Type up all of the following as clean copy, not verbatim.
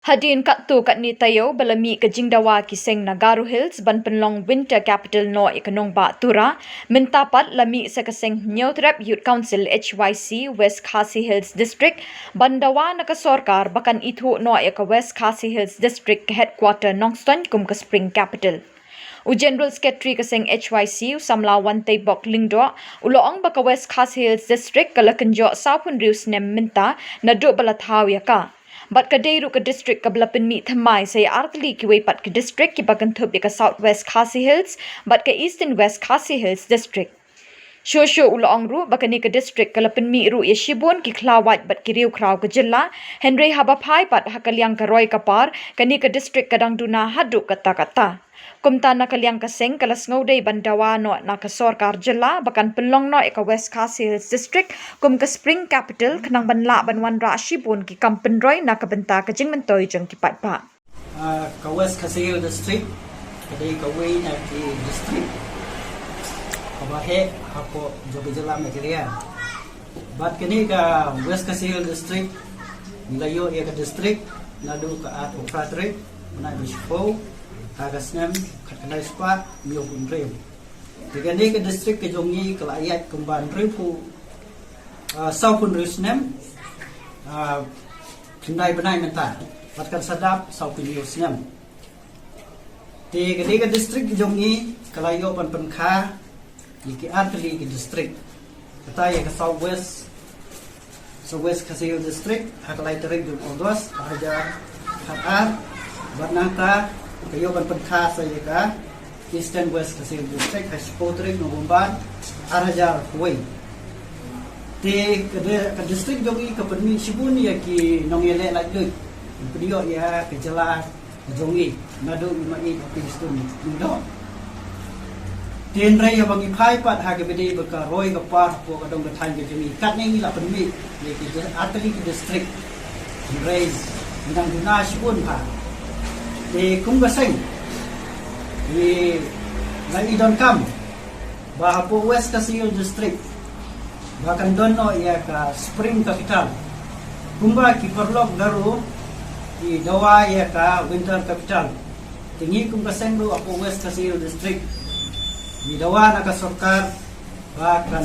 Hadin kat ni tayo balami ke Dawa kiseng Nagaru Hills ban Pynlong winter capital no ikanong ba tura mintapat lami sa kaseng Nyotrap Youth Council HYC West Khasi Hills District ban Dawa nakasorkar bakan ithu no ka West Khasi Hills District headquarter Nongstoiñ kum ka spring capital. U General Secretary kaseng HYC samla wante bok lingdo uloong baka West Khasi Hills District kalakenjo saupun rius nem minta na do balathaw ya ka. Bat kadeiru ke district kablapin mi thamai saya artli ki wepat ke district ki bagantup ka Southwest Khasi Hills bat ke East and West Khasi Hills district. Shosho uloong ru bakani ke district kalapin mi ru yeshibon ki klawat bat ki riu kraw ke jilla Henry habapai pat hakaliang ka roy kapar kani ke district kadang duna hadu kata-kata. Kumta nakaliang kaseng kalas ngode bandawa no nakasorkar jilla bakan Pynlong no ka West Khasi Hills district kum ka spring capital kanang banla banwan ra shibon ki kampen roy nakabenta ka jingmentoy jeng ki patpa. Ka West Khasi Hills district kadai ka way na ki district kabahe hapo jobe jilla Meghalaya. Bat kini ka West Khasi Hills district nilayo ka district nadu ka ato pratri na bispo Hagasnem katkalay spa miyo punrew. Tigani ke district ke jongi kelayat kumban ribu saupun riusnem kindai benai menta patkan sadap saupun riusnem. Tigani ke district ke jongi kelayo pan penkha iki atli ke district kataya ke Southwest Khasi Hills district hakalay terik jong odos hajar hakar barnata kayo ban penkha saya ka Eastern West Khasi Hills district haspotrik nomban arajar way te ke district jongi ke permi sibun ya ki nongele lagi video ya ke jela jongi nadu imai pistun ndo tin rai ya bangi phai pat ha ke bedi baka roy ka par ko kadong ka than ke jemi kat ni la permi ye ki atli ke district raise nang duna sibun ha di Kumgaseng di lagi don kam bahapo West Khasi Hills district bahkan dono ia ka spring capital kumba ki perlok garu di Dawa ia ka winter capital tingi Kumgaseng ru apo West Khasi Hills district di Dawa nakasorkar bahkan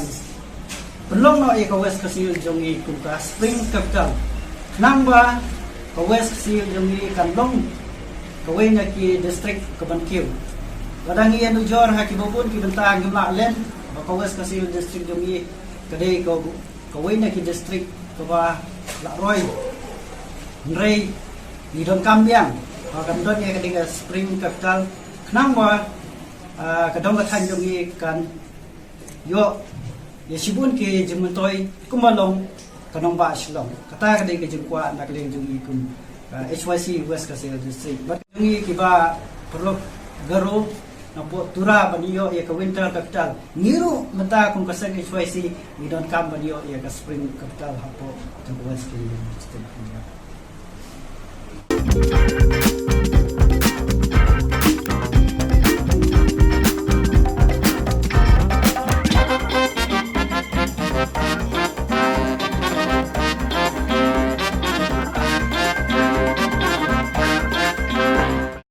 Pynlong no ia ka West Khasi Hills jongi kumka spring capital namba ka West Khasi Hills jongi kanlong kawai na ki district kabankiw kadang iyan ujor ha ki bobon ki bentang jumla len baka West Khasi Hills district jongi kadai kawai na ki district kaba lakroy nrei ni don kambiang kan don ya kadai spring capital knangwa kadang kathan jongi kan yo ya sibun ki jimtoy kumalong kanong ba Shillong kata kadai ki jingkwa na kadai jongi kum HYC West Khasi Hills district but jungi kiba perlu garo napo tura baniyo ya ka winter capital ngiru mata kung kasang HYC ni don kam baniyo ya ka spring capital hapo West Khasi Hills district.